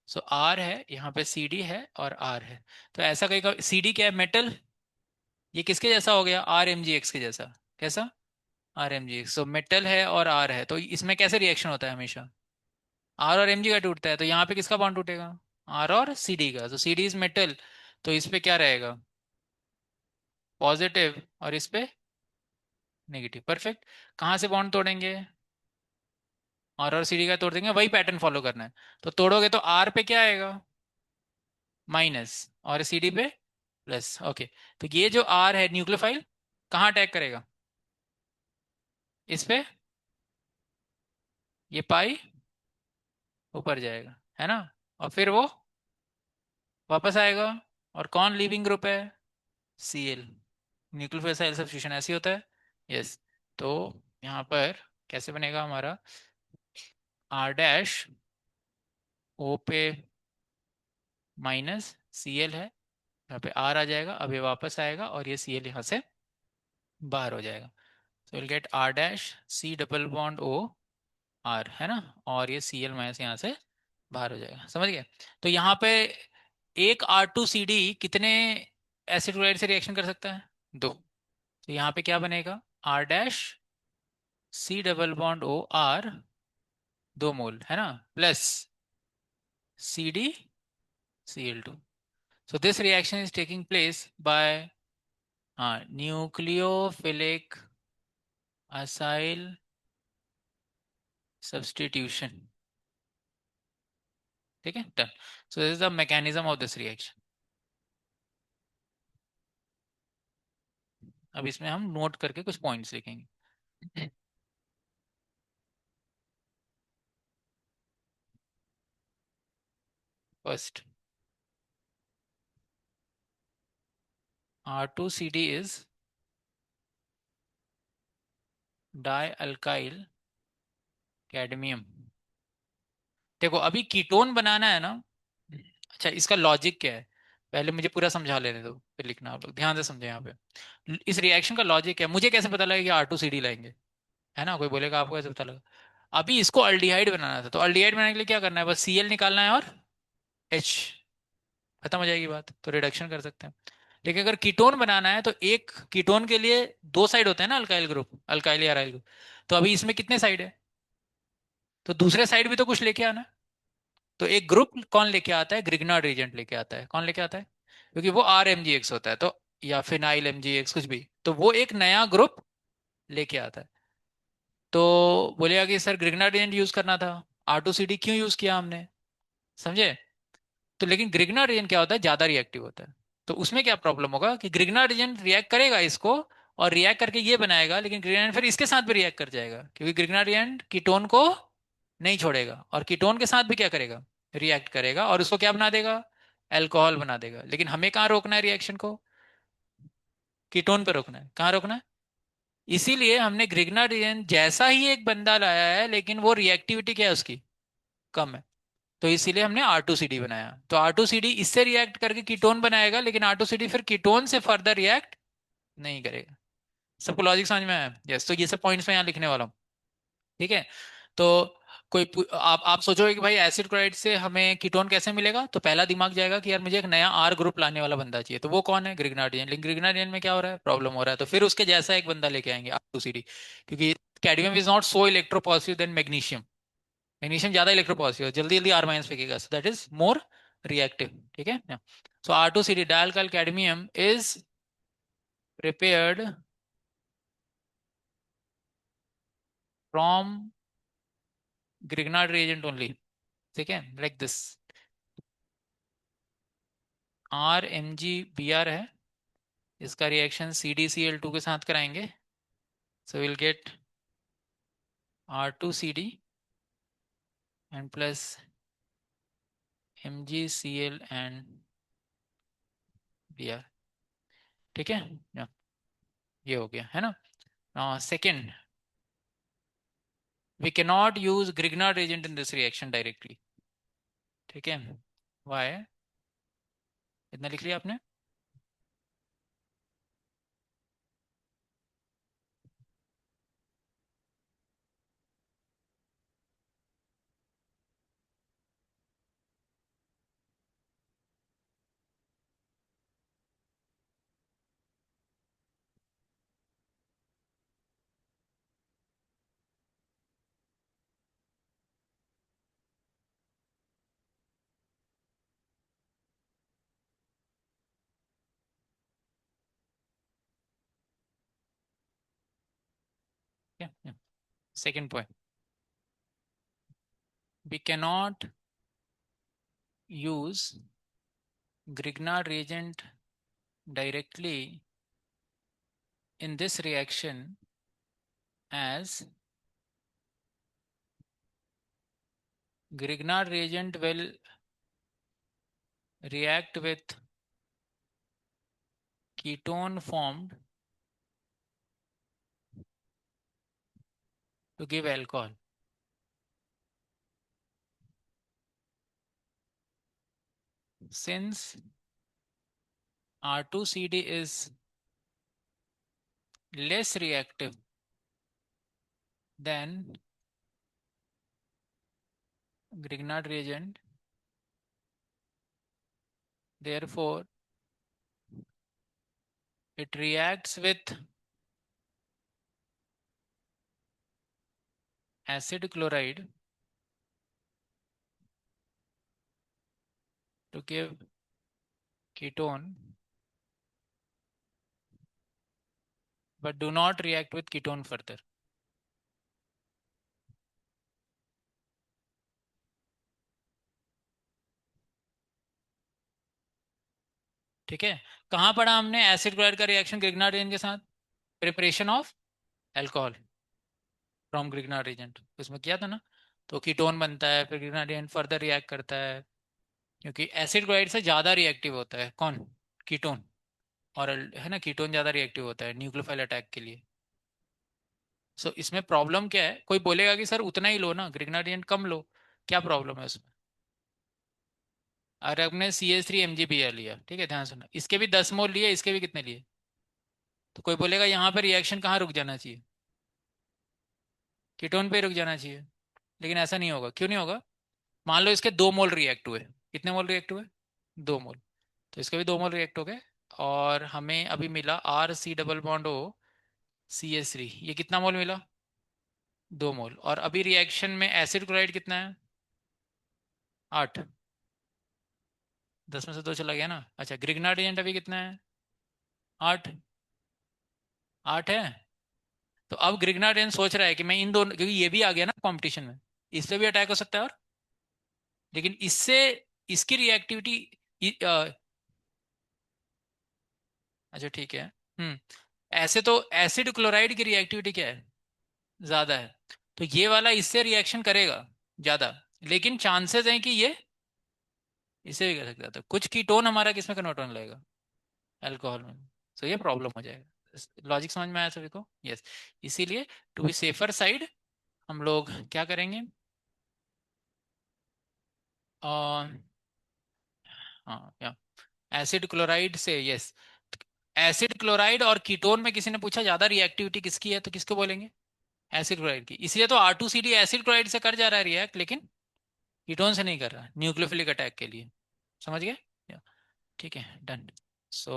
सो आर है यहाँ पे, सी डी है और आर है। तो ऐसा कहीं, सी डी क्या है? मेटल। ये किसके जैसा हो गया? RMgX के जैसा। कैसा? RMgX। सो मेटल है और आर है, तो इसमें कैसे रिएक्शन होता है हमेशा? आर और एम जी का टूटता है, तो यहाँ पे किसका बॉन्ड टूटेगा? आर और सी डी का। तो सी डी इज मेटल, तो इस पे क्या रहेगा? पॉजिटिव, और इस पे नेगेटिव। परफेक्ट। कहाँ से बॉन्ड तोड़ेंगे? आर और सी डी का तोड़ देंगे, वही पैटर्न फॉलो करना है। तो तोड़ोगे तो आर पे क्या आएगा? माइनस, और सी डी पे प्लस। ओके, तो ये जो आर है न्यूक्लियोफाइल, कहाँ अटैक करेगा? इस पे, ये पाई ऊपर जाएगा, है ना। और फिर वो वापस आएगा। और कौन लीविंग ग्रुप है? C L. न्यूक्लियोफिलिक सब्स्टिट्यूशन ऐसे ही होता है। यस। तो यहाँ पर कैसे बनेगा हमारा? आर डैश ओ पे माइनस सी एल है, यहाँ पे आर आ जाएगा, अब ये वापस आएगा और ये सी एल यहाँ से बाहर हो जाएगा। तो will get R dash C double bond O R, है ना। और ये सी एल माइनस यहाँ से बाहर हो जाएगा, समझ गए। तो यहाँ पे एक R2CD कितने एसिड क्लोराइड से रिएक्शन कर सकता है? दो। तो यहाँ पे क्या बनेगा? R dash C double bond O R, 2 mole, है ना, plus C D C L two. So this reaction is taking place by, हाँ, न्यूक्लियोफिलिक असाइल सब्स्टिट्यूशन। ठीक है, done. So this is the mechanism of this reaction. अब इसमें हम नोट करके कुछ पॉइंट्स लिखेंगे। First, R2CD is dialkyl cadmium. देखो अभी कीटोन बनाना है ना। अच्छा इसका लॉजिक क्या है, पहले मुझे पूरा समझा लेने दो फिर लिखना, आप लोग ध्यान से समझे यहाँ पे। इस रिएक्शन का लॉजिक क्या है, मुझे कैसे पता लगा कि R2CD लाएंगे, है ना, कोई बोलेगा आपको कैसे पता लगा। अभी इसको अल्डिहाइड बनाना था, तो अल्डिहाइड बनाने के लिए क्या करना है, बस Cl निकालना है और H, खत्म हो जाएगी बात, तो रिडक्शन कर सकते हैं। लेकिन अगर कीटोन बनाना है तो एक कीटोन के लिए दो साइड होते हैं ना, अल्काइल ग्रुप, अल्काइल या अराइल ग्रुप। तो अभी इसमें कितने साइड है, तो दूसरे साइड भी तो कुछ लेके आना। तो एक ग्रुप कौन लेके आता है, ग्रिग्नार्ड रीजेंट लेके आता है, कौन लेके आता है, क्योंकि वो RMgx होता है, तो या फिनाइल MgX कुछ भी, तो वो एक नया ग्रुप लेके आता है। तो बोलेगा कि सर ग्रिग्नार्ड रीजेंट यूज करना था, R2CD क्यों यूज किया हमने, समझे। तो लेकिन ग्रिग्नार्ड रीजन क्या होता है, ज्यादा रिएक्टिव होता है। तो उसमें क्या प्रॉब्लम होगा कि ग्रिग्नार्ड रीजन रिएक्ट करेगा इसको, और रिएक्ट करके ये बनाएगा, लेकिन ग्रिग्नार्ड फिर इसके साथ भी रिएक्ट कर जाएगा, क्योंकि ग्रिग्नार्ड रीजन कीटोन को नहीं छोड़ेगा, और कीटोन के साथ भी क्या करेगा, रिएक्ट करेगा, और उसको क्या बना देगा, अल्कोहल बना देगा। लेकिन हमें कहाँ रोकना है रिएक्शन को, कीटोन पे रोकना है, कहाँ रोकना है। इसीलिए हमने ग्रिग्नार्ड रीजन जैसा ही एक बंदा लाया है, लेकिन वो रिएक्टिविटी क्या है उसकी, कम है। तो इसीलिए हमने R2CD बनाया। तो R2CD इससे रिएक्ट करके कीटोन बनाएगा, लेकिन R2CD फिर कीटोन से फर्दर रिएक्ट नहीं करेगा। सबको लॉजिक समझ में आया, यस। तो ये सब पॉइंट्स मैं यहाँ लिखने वाला हूँ, ठीक है। तो आप सोचोगे कि भाई एसिड क्लोराइड से हमें कीटोन कैसे मिलेगा, तो पहला दिमाग जाएगा कि यार मुझे एक नया R ग्रुप लाने वाला बंदा चाहिए, तो वो कौन है, ग्रिग्नार्डियन। लेकिन ग्रिग्नार्डियन में क्या हो रहा है, प्रॉब्लम हो रहा है, तो फिर उसके जैसा एक बंदा लेके आएंगे R2CD, क्योंकि cadmium is not so electropositive than magnesium. Magnesium ज्यादा इलेक्ट्रोपॉजिटिव है, जल्दी जल्दी R माइनस फेंकेगा, so that is more reactive, ठीक है। सो R2CD dialkyl cadmium is prepared from Grignard reagent only, ठीक है, लाइक दिस। RMgBr है, इसका रिएक्शन CdCl2 के साथ कराएंगे, so will get R2CD and plus MgCl and Br, ठीक है। Yeah, ये हो गया है ना। Second, we cannot use Grignard reagent in this reaction directly, ठीक है। वाई, इतना लिख लिया आपने। Second point, we cannot use Grignard reagent directly in this reaction, as Grignard reagent will react with ketone formed to give alcohol. Since R2CD is less reactive than Grignard reagent, therefore it reacts with acid chloride to give ketone, but do not react with ketone further, ठीक है। कहाँ पढ़ा हमने acid chloride का reaction Grignard reagent के साथ, preparation of alcohol from Grignard reagent, उसमें किया था ना। तो कीटोन बनता है, फिर ग्रिग्नार्ड reagent फर्दर रिएक्ट करता है, क्योंकि एसिड क्लोराइड से ज़्यादा रिएक्टिव होता है कौन, कीटोन। और है ना, कीटोन ज़्यादा रिएक्टिव होता है न्यूक्लियोफाइल अटैक के लिए। सो इसमें प्रॉब्लम क्या है, कोई बोलेगा कि सर उतना ही लो ना, ग्रिग्नार्डियन कम लो, क्या प्रॉब्लम है उसमें? अरे अपने CH3 MgBr लिया, ठीक है, ध्यान सुनना, इसके भी 10 मोल लिए, इसके भी कितने लिए? तो कोई बोलेगा यहाँ पर रिएक्शन कहाँ रुक जाना चाहिए? कीटोन पे रुक जाना चाहिए। लेकिन ऐसा नहीं होगा, क्यों नहीं होगा? मान लो इसके 2 मोल रिएक्ट हुए, कितने मोल रिएक्ट हुए? 2 मोल। तो इसके भी 2 मोल रिएक्ट हो गए, और हमें अभी मिला RC double bond O CH3, ये कितना मोल मिला? 2 मोल। और अभी रिएक्शन में एसिड क्लोराइड कितना है? 8। 10 में से 2 चला गया ना। अच्छा, ग्रिग्नार्डियंट अभी कितना है? 8। 8 है। तो अब ग्रिग्नार्डियंट सोच रहा है कि मैं इन दोनों, क्योंकि ये भी आ गया ना कंपटीशन में, इससे भी अटैक हो सकता है, और लेकिन इससे इसकी रिएक्टिविटी, अच्छा ठीक है। हम्म। ऐसे तो एसिड क्लोराइड की रिएक्टिविटी क्या है? ज्यादा है। तो ये वाला इससे रिएक्शन करेगा ज्यादा, लेकिन चांसेस हैं कि ये इसे भी कर सकता है। तो कुछ कीटोन हमारा किसमें कन्वर्ट होने लगेगा? अल्कोहल में। तो ये प्रॉब्लम हो जाएगा। लॉजिक समझ में आया सभी को? यस। इसीलिए टू बी सेफर साइड हम लोग क्या करेंगे? हाँ, या एसिड क्लोराइड से, यस। एसिड क्लोराइड और कीटोन में किसी ने पूछा ज्यादा रिएक्टिविटी किसकी है, तो किसको बोलेंगे? एसिड क्लोराइड की। इसलिए तो R2CD एसिड क्लोराइड से कर जा रहा है रिएक्ट, लेकिन कीटोन से नहीं कर रहा, न्यूक्लियोफिलिक अटैक के लिए। समझ गए? या, ठीक है, डन। सो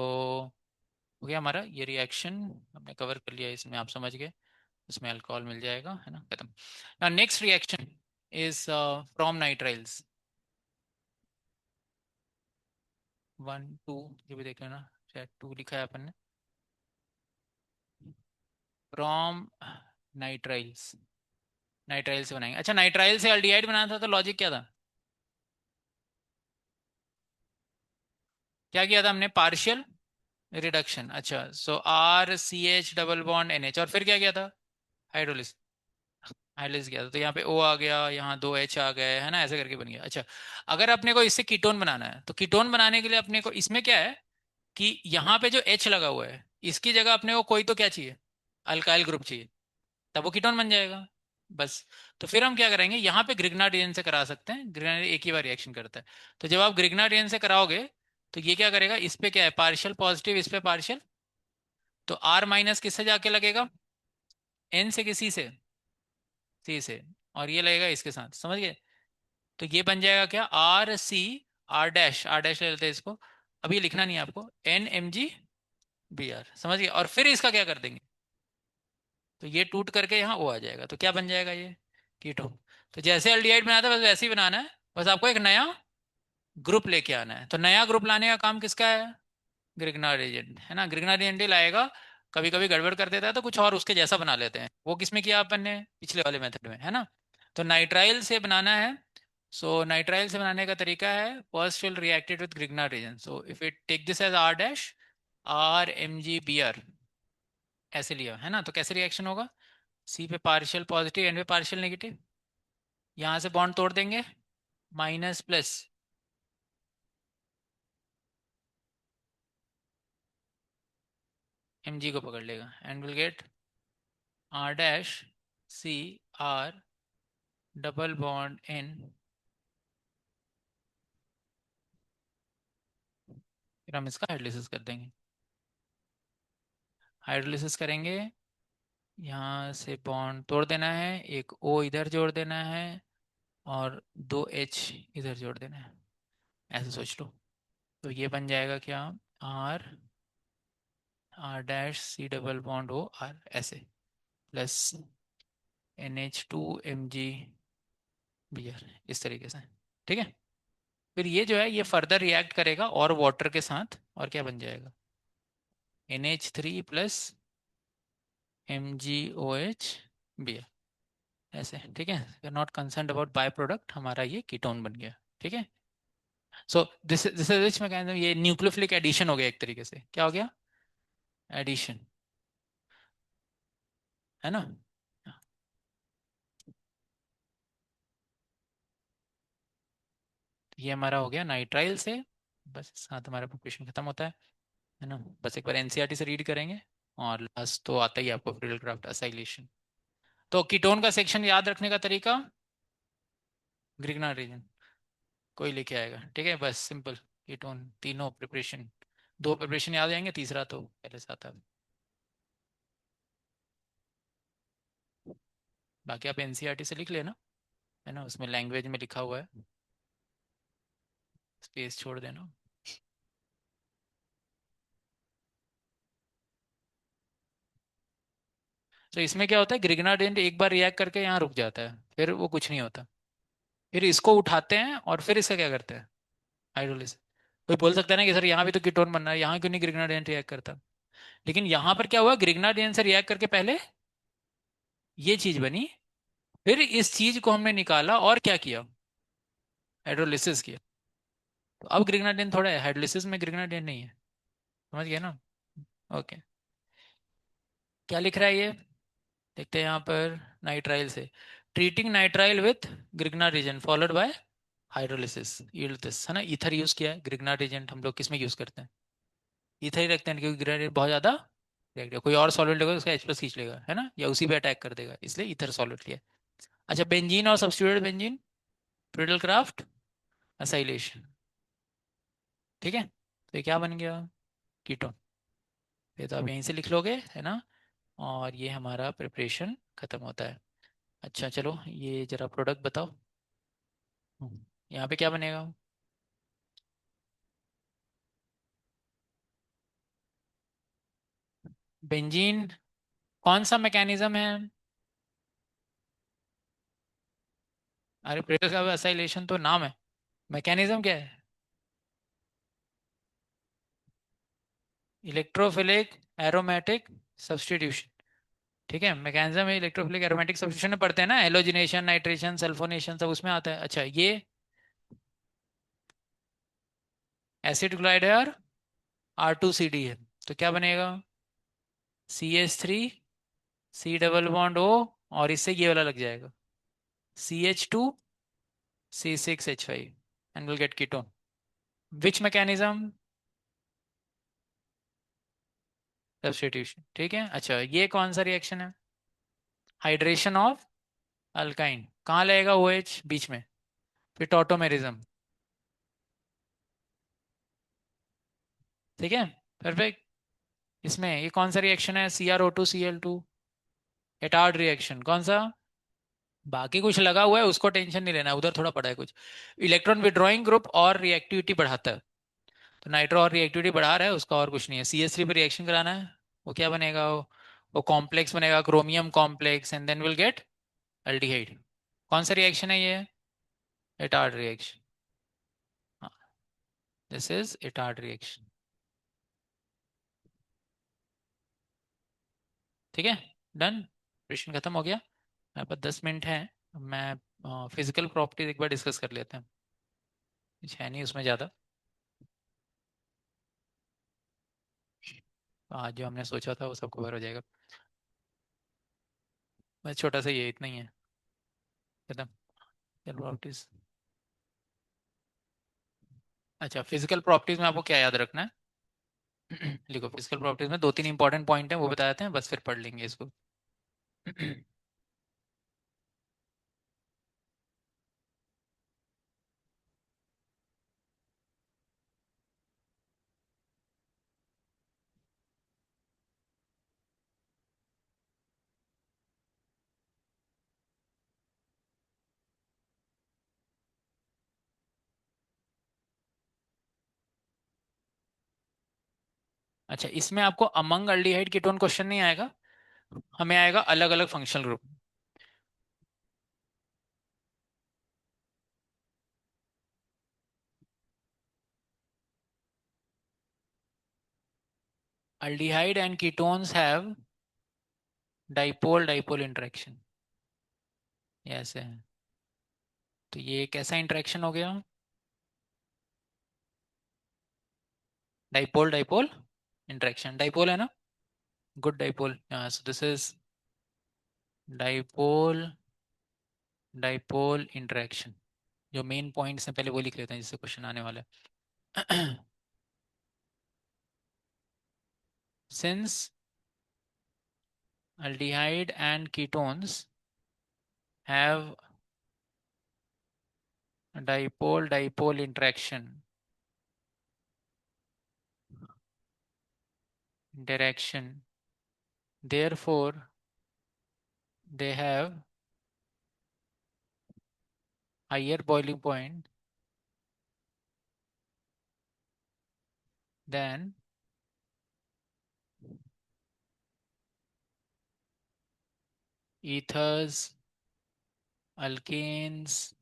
हो गया हमारा ये रिएक्शन, हमने कवर कर लिया इसमें, आप समझ गए। इसमें अल्कोहल मिल जाएगा, है ना, खत्म। Now next reaction is from nitriles. 1 2, ये भी देख लेना, शायद 2 लिखा है अपन ने। फ्रॉम नाइट्राइल्स, नाइट्राइल से बनाएंगे। अच्छा, नाइट्राइल से एल्डिहाइड बनाना था, तो लॉजिक क्या था? क्या किया था हमने? Partial reduction. अच्छा, सो RCH डबल बॉन्ड NH, और फिर क्या किया था? हाइड्रोलिस, हाइड्रोलिस किया था। तो यहाँ पे O आ गया, यहाँ 2H आ गए, है ना, ऐसे करके बन गया। अच्छा, अगर अपने को इससे कीटोन बनाना है, तो कीटोन बनाने के लिए अपने को इसमें क्या है कि यहाँ पे जो H लगा हुआ है, इसकी जगह अपने को कोई तो क्या चाहिए? अल्काइल ग्रुप चाहिए, तब वो कीटोन बन जाएगा। बस। तो फिर हम क्या करेंगे, यहाँ पे ग्रिग्नार्डियन से करा सकते हैं, ग्रिग्नार्डियन एक ही बार रिएक्शन करता है। तो जब आप ग्रिग्नार्डियन से कराओगे, तो ये क्या करेगा, इस पे क्या है, पार्शियल पॉजिटिव, इस पे पार्शियल। तो R- किससे जाके लगेगा? N से कि C से? C से। और ये लगेगा इसके साथ, समझ गए? तो ये बन जाएगा क्या, RC R डैश ले लेते हैं इसको। अभी लिखना नहीं है आपको, NMgBr, समझ गए? और फिर इसका क्या कर देंगे, तो ये टूट करके यहाँ O आ जाएगा, तो क्या बन जाएगा ये? कीटोन। तो जैसे एल्डिहाइड बनाता है बस वैसे ही बनाना है, बस आपको एक नया ग्रुप लेके आना है। तो नया ग्रुप लाने का काम किसका है? ग्रिग्नार्ड एजेंट, है ना, ग्रिग्नार्ड एजेंट ही लाएगा। कभी कभी गड़बड़ कर देता है तो कुछ और उसके जैसा बना लेते हैं, वो किसमें किया अपन ने? पिछले वाले मेथड में, है ना। तो नाइट्राइल से बनाना है। सो नाइट्राइल से बनाने का तरीका है, first will reacted with Grignard agent, so if it take this as R'MgBr, ऐसे लिया है ना, तो कैसे रिएक्शन होगा? C पे पार्शियल पॉजिटिव, N पे पार्शियल नेगेटिव, यहाँ से बॉन्ड तोड़ देंगे, माइनस प्लस, Mg को पकड़ लेगा, and will get R' CR double bond N। फिर हम इसका हाइड्रोलिसिस कर देंगे। हाइड्रोलिसिस करेंगे, यहाँ से बॉन्ड तोड़ देना है, एक O इधर जोड़ देना है, और 2H इधर जोड़ देना है, ऐसे सोच लो। तो ये बन जाएगा क्या, R R' C double bond O R, ऐसे, प्लस NH2 Mg Br, इस तरीके से, ठीक है। फिर ये जो है ये फर्दर रिएक्ट करेगा और वाटर के साथ, और क्या बन जाएगा, NH3 + MgOH Br, ऐसे, ठीक है। We are not concern about by product, हमारा ये कीटोन बन गया, ठीक है। So this is which mechanism, ये न्यूक्लियोफिलिक एडिशन हो गया एक तरीके से, क्या हो गया? एडिशन, है ना। ये हमारा हो गया नाइट्राइल से। बस साथ हमारा क्वेश्चन खत्म होता है ना। बस एक बार एनसीईआरटी से रीड करेंगे, और लास्ट तो आता ही है आपको, फ्रीडल क्राफ्ट असाइलेशन। तो कीटोन का सेक्शन याद रखने का तरीका, ग्रिग्नार्ड रीजन कोई लेके आएगा, ठीक है, बस सिंपल। कीटोन तीनों प्रिपरेशन, दो प्रिपरेशन याद आएंगे, तीसरा तो पहले से आता है। बाकी आप एनसीईआरटी से लिख लेना, है ना, उसमें लैंग्वेज में लिखा हुआ है, स्पेस छोड़ देना। तो इसमें क्या होता है, ग्रिग्नार्ड एक बार रिएक्ट करके यहाँ रुक जाता है, फिर वो कुछ नहीं होता, फिर इसको उठाते हैं और फिर इसका क्या करते हैं, हाइड्रोलिसिस। कोई बोल सकता है ना कि सर यहाँ भी तो कीटोन बनना है, यहाँ क्यों नहीं ग्रिग्नार्ड रिएक्ट करता। लेकिन यहाँ पर क्या हुआ, ग्रिग्नार्ड से रिएक्ट करके पहले ये चीज बनी, फिर इस चीज को हमने निकाला और क्या किया, हाइड्रोलिसिस किया। तो अब ग्रिग्नार्डिन थोड़ा है, हाइड्रोलिसिस में ग्रिग्नार्डिन नहीं है, समझ गए ना। ओके, क्या लिख रहा है ये, देखते हैं यहाँ पर, नाइट्राइल से, treating nitrile with Grignard agent followed by hydrolysis yield this, है ना, ईथर यूज किया है। ग्रिग्नार्ड एजेंट हम लोग किस में यूज करते हैं, ईथर ही रखते हैं, क्योंकि ग्रिग्नार्ड बहुत ज्यादा reactive, कोई और सॉल्वेंट लेगा उसका H+ खींच लेगा, है ना, या उसी पे अटैक कर देगा, इसलिए ईथर सॉल्वेंट लिया। अच्छा, बेंजीन और सब्स्टिट्यूटेड बेंजीन, प्रिडल क्राफ्ट, असाइलेशन, ठीक है, तो ये क्या बन गया, कीटोन। ये तो आप यहीं से लिख लोगे, है ना, और ये हमारा प्रिपरेशन खत्म होता है। अच्छा चलो, ये जरा प्रोडक्ट बताओ। यहाँ पे क्या बनेगा, बेंजीन, कौन सा मैकेनिज्म है, अरे प्रेटस का असाइलेशन तो नाम है, मैकेनिज्म क्या है, इलेक्ट्रोफिलिक एरोमेटिक सब्स्टिट्यूशन, ठीक है, मैकेनिज्म है इलेक्ट्रोफिलिक एरोमेटिक सब्स्टिट्यूशन में पढ़ते हैं ना, हेलोजिनेशन, नाइट्रेशन, सल्फोनेशन, सब उसमें आता है। अच्छा, ये एसिड ग्लाइड है और R2CD है, तो क्या बनेगा, CH3, C double bond O, और इससे ये वाला लग जाएगा, CH2, C6H5, and we'll get ketone. Which mechanism? Substitution, ठीक है। अच्छा, ये कौन सा रिएक्शन है, हाइड्रेशन ऑफ अल्काइन, कहाँ लगेगा OH बीच में, फिर टॉटोमेरिज्म, ठीक है, परफेक्ट। इसमें ये कौन सा रिएक्शन है, CrO2Cl2, एटार्ड रिएक्शन, कौन सा, बाकी कुछ लगा हुआ है उसको टेंशन नहीं लेना, उधर थोड़ा पड़ा है कुछ, इलेक्ट्रॉन विड्रॉइंग ग्रुप और रिएक्टिविटी बढ़ाता है, तो नाइट्रो और रिएक्टिविटी बढ़ा रहा है उसका, और कुछ नहीं है, CH3 पे रिएक्शन कराना है, वो क्या बनेगा, वो कॉम्प्लेक्स बनेगा, chromium complex, and then will get aldehyde. कौन सा रिएक्शन है ये, Etard reaction, this is Etard reaction, ठीक है, डन, प्रश्न खत्म हो गया। मेरे पास 10 मिनट है, मैं फिजिकल प्रॉपर्टीज एक बार डिस्कस कर लेते हैं, कुछ है नहीं उसमें ज़्यादा, आज जो हमने सोचा था वो सब कवर हो जाएगा, बस छोटा सा ये इतना ही है, खत्म, प्रॉपर्टीज। अच्छा, फिजिकल प्रॉपर्टीज में आपको क्या याद रखना है, लिखो, फिजिकल प्रॉपर्टीज में दो तीन इंपॉर्टेंट पॉइंट हैं, वो बता देते हैं, बस फिर पढ़ लेंगे इसको। अच्छा, इसमें आपको अमंग अल्डिहाइड कीटोन क्वेश्चन नहीं आएगा, हमें आएगा अलग अलग functional group. Aldehyde and ketones have dipole dipole interaction, ये ऐसे है, तो ये कैसा इंटरेक्शन हो गया, डाइपोल डाइपोल इंटरेक्शन, डाइपोल है ना, good dipole, so this is dipole dipole interaction, जो मेन पॉइंट्स हैं पहले वो लिख लेते हैं जिससे क्वेश्चन आने वाला है। Since aldehyde and ketones have dipole dipole interaction direction, therefore they have higher boiling point than ethers, alkanes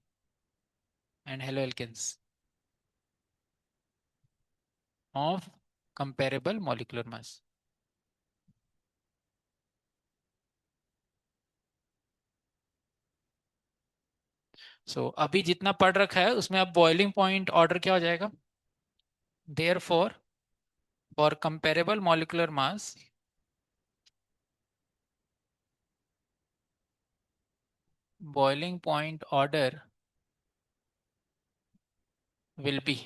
and haloalkanes of comparable molecular mass. अभी जितना पढ़ रखा है उसमें अब बॉइलिंग पॉइंट ऑर्डर क्या हो जाएगा? Therefore, for comparable molecular mass, boiling point order will be,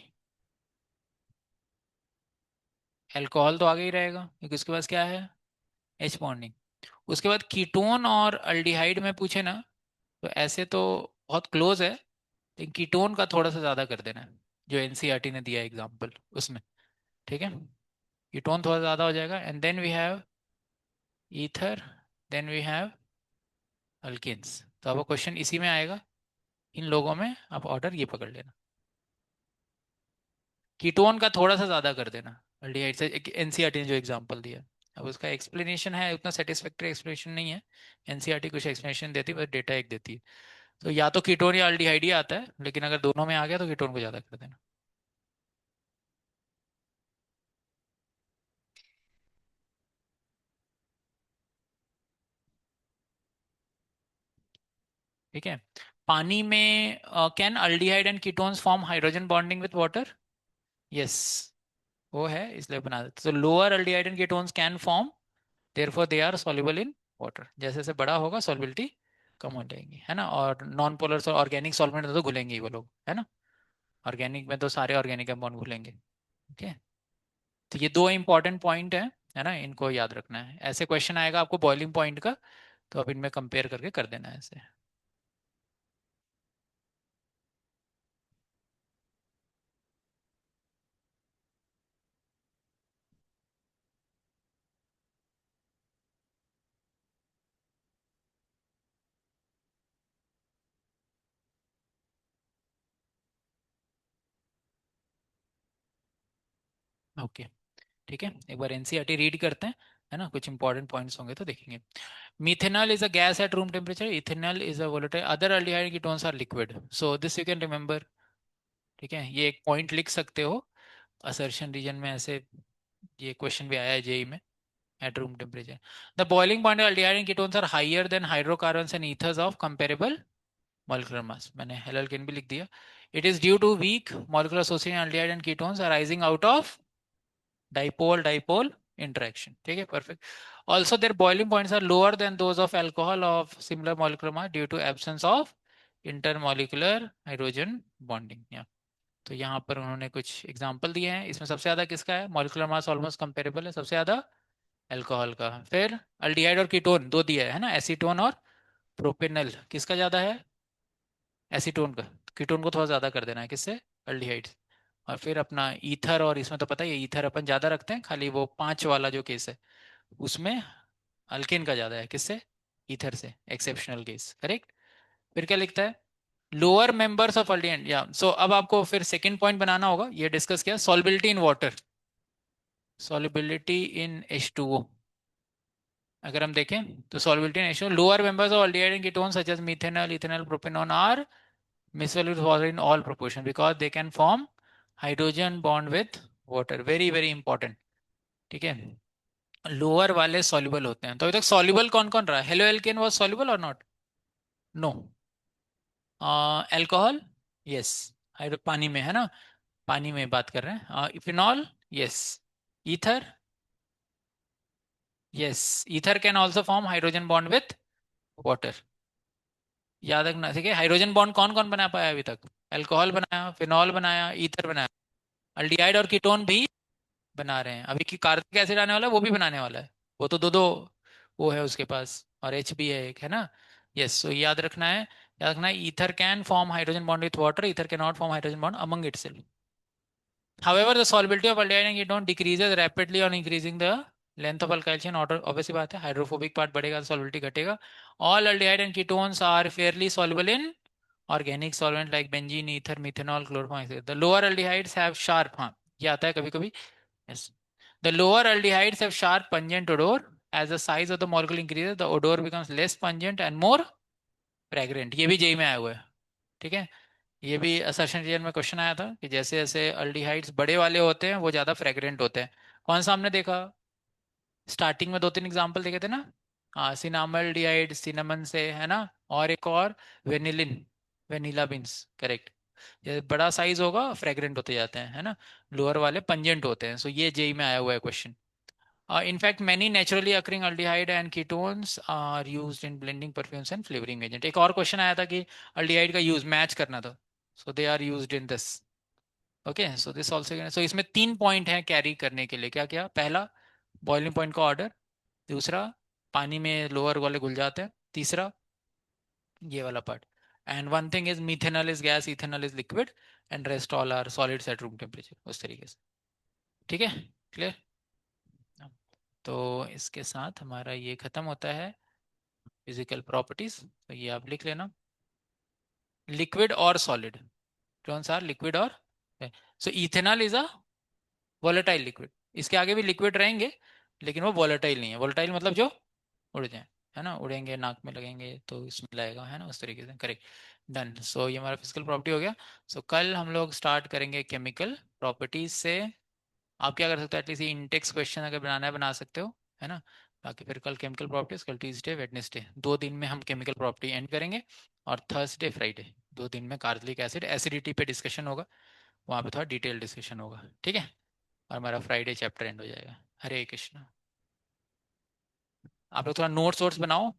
alcohol तो आगे ही रहेगा क्योंकि उसके पास क्या है? H bonding. उसके बाद कीटोन और अल्डिहाइड में पूछे ना, तो ऐसे तो बहुत क्लोज है, लेकिन कीटोन का थोड़ा सा ज्यादा कर देना है, जो एनसीईआरटी ने दिया एग्जांपल उसमें। ठीक है, कीटोन थोड़ा ज्यादा हो जाएगा, and then we have ether, then we have alkenes. तो अब क्वेश्चन इसी में आएगा, इन लोगों में आप ऑर्डर ये पकड़ लेना, कीटोन का थोड़ा सा ज्यादा कर देना अल्डिहाइड से। एनसीईआरटी ने जो एग्जांपल दिया, अब उसका एक्सप्लेनेशन है, उतना सेटिस्फैक्टरी एक्सप्लेनेशन नहीं है। एनसीईआरटी कुछ एक्सप्लेनेशन देती है, बस डेटा एक देती है। तो या तो कीटोन या अल्डिहाइड ही आता है, लेकिन अगर दोनों में आ गया तो कीटोन को ज्यादा कर देना। ठीक है, पानी में can aldehyde and ketones form hydrogen bonding with water? Yes, वो है इसलिए बना देते। तो lower aldehyde and ketones can form, therefore they are soluble in water. जैसे जैसे बड़ा होगा सॉल्युबिलिटी कम हो जाएगी, है ना। और नॉन पोलर और ऑर्गेनिक सॉल्वेंट में तो घुलेंगे ही वो लोग, है ना। ऑर्गेनिक में तो सारे ऑर्गेनिक कंपाउंड घुलेंगे। ओके, तो ये दो इंपॉर्टेंट पॉइंट है ना, इनको याद रखना है। ऐसे क्वेश्चन आएगा आपको बॉइलिंग पॉइंट का, तो अब इनमें कंपेयर करके कर देना है ऐसे। ओके, ठीक है, एक बार एनसीईआरटी रीड करते हैं, है ना, कुछ इंपॉर्टेंट पॉइंट्स होंगे तो देखेंगे। Methanol is a gas at room temperature, ethanol is a volatile, other aldehyde ketones are liquid, so this you can remember. ठीक है, ये एक पॉइंट लिख सकते हो, असर्शन रीजन में ऐसे ये क्वेश्चन भी आया है जेई में। At room temperature the boiling point of aldehyde and ketones are higher than hydrocarbons and ethers of comparable molecular mass, मैंने हेलोल्केन भी लिख दिया। It is due to weak molecular association aldehyde and ketones arising out of dipole dipole interaction। ठीक है, perfect। Also their boiling points are lower than those of alcohol of similar molecular mass due to absence of intermolecular hydrogen bonding। या तो यहाँ पर उन्होंने कुछ example दिए हैं, इसमें सबसे ज्यादा किसका है? मॉलिक्यूलर मास ऑलमोस्ट कंपेरेबल है, सबसे ज्यादा अल्कोहल का। फिर अल्डिहाइड और कीटोन दो दिया है ना, एसीटोन और प्रोपेनल, किसका ज्यादा है? एसीटोन का। कीटोन को थोड़ा ज्यादा कर देना है, किससे? अल्डिहाइड। और फिर अपना ईथर, और इसमें तो पता ही है ईथर अपन ज्यादा रखते हैं, खाली वो 5 वाला जो केस है उसमें अल्केन का ज्यादा है, किससे? ईथर से, एक्सेप्शनल केस, करेक्ट। फिर क्या लिखता है? लोअर मेंबर्स ऑफ अल्डिहाइड, या सो अब आपको फिर सेकंड पॉइंट बनाना होगा, ये डिस्कस किया, solubility in water, solubility in H2O। अगर हम देखें तो solubility in H2O, lower members of aldehyde and ketone such as methanol, ethanol, propanone are miscible with water in all proportion because they can form hydrogen bond with water, very very important। ठीक है, lower वाले soluble होते हैं। तो अभी तक soluble कौन कौन रहा? हेलो एल्केन वाज सॉल्युबल और not? No. Alcohol, yes, hydro पानी में, है ना, पानी में बात कर रहे हैं। Phenol, yes. Ether, yes, ether can also form hydrogen bond with water. याद रखना, ठीक है। हाइड्रोजन बॉन्ड कौन कौन बना पाया अभी तक? अल्कोहल बनाया, फिनॉल बनाया, ईथर बनाया। अल्डिहाइड और कीटोन भी बना रहे हैं अभी, की कार्बनिक एसिड आने वाला है वो भी बनाने वाला है, वो तो दो दो वो है उसके पास, और H भी है एक, है ना। यस, सो याद रखना है ether can form hydrogen bond with water, ether can not form hydrogen bond among itself. However, the solubility of aldehyde and ketone decreases rapidly on increasing the length of alkyl chain. Order obviously बात है, hydrophobic part बढ़ेगा तो solubility घटेगा. All aldehyde and ketones are fairly soluble in organic solvent like benzene, ether, methanol, chloroform. The lower aldehydes have sharp, हाँ ये आता है कभी कभी. Yes. The lower aldehydes have sharp pungent odor. As the size of the molecule increases, the odor becomes less pungent and more fragrant. ये भी JEE में आया हुआ है. ठीक है. ये भी असर्शन रीजन में क्वेश्चन आया था कि जैसे जैसे अल्डिहाइड्स बड़े वाले होते हैं वो ज्यादा फ्रेग्रेंट होते हैं. कौन सा हमने देखा स्टार्टिंग में, 2-3 एग्जांपल देखे थे ना. हाँ, सिनामल्डिहाइड सिनेमन से है ना, और एक और वेनिलिन, वेनिला बीन्स, करेक्ट. ये बड़ा साइज होगा फ्रेग्रेंट होते जाते हैं है ना, लोअर वाले पंजेंट होते हैं. सो ये जेई में आया हुआ है question. In fact, many naturally occurring aldehyde and ketones are used in blending perfumes and flavoring agent. एक और क्वेश्चन आया था कि aldehyde का यूज मैच करना था. So they are used in this. Okay, so this also. So इसमें 3 point हैं कैरी करने के लिए. क्या क्या? पहला, बॉइलिंग पॉइंट का ऑर्डर. दूसरा, पानी में लोअर वाले घुल जाते हैं. तीसरा, ये वाला part. And one thing is methanol is gas, ethanol is liquid, and rest all are solids at room temperature. उस तरीके से. ठीक है, क्लियर. तो इसके साथ हमारा ये खत्म होता है फिजिकल प्रॉपर्टीज. तो ये आप लिख लेना, लिक्विड और सॉलिड. कौन सा? लिक्विड और. So ethanol is a volatile liquid. इसके आगे भी लिक्विड रहेंगे लेकिन वो वोलेटाइल नहीं है. वोलेटाइल मतलब जो उड़ जाए, है ना, उड़ेंगे, नाक में लगेंगे तो इसमें लगेगा, है ना, उस तरीके से. Correct, done. सो ये हमारा फिजिकल प्रॉपर्टी हो गया. सो कल हम लोग स्टार्ट करेंगे केमिकल प्रॉपर्टीज से. आप क्या कर सकते हो, एटलीस्ट ये इंटेक्स क्वेश्चन अगर बनाना है बना सकते हो, है ना. बाकी फिर कल केमिकल प्रॉपर्टीज, कल ट्यूसडे वेडनेसडे, 2 दिन में हम केमिकल प्रॉपर्टी एंड करेंगे. और थर्सडे फ्राइडे 2 दिन में कार्बोक्सिलिक एसिड एसिडिटी पे डिस्कशन होगा. वहाँ पे थोड़ा डिटेल डिस्कशन होगा. ठीक है. और हमारा फ्राइडे चैप्टर एंड हो जाएगा. हरे कृष्णा. आप लोग थोड़ा नोट्स वोट्स बनाओ.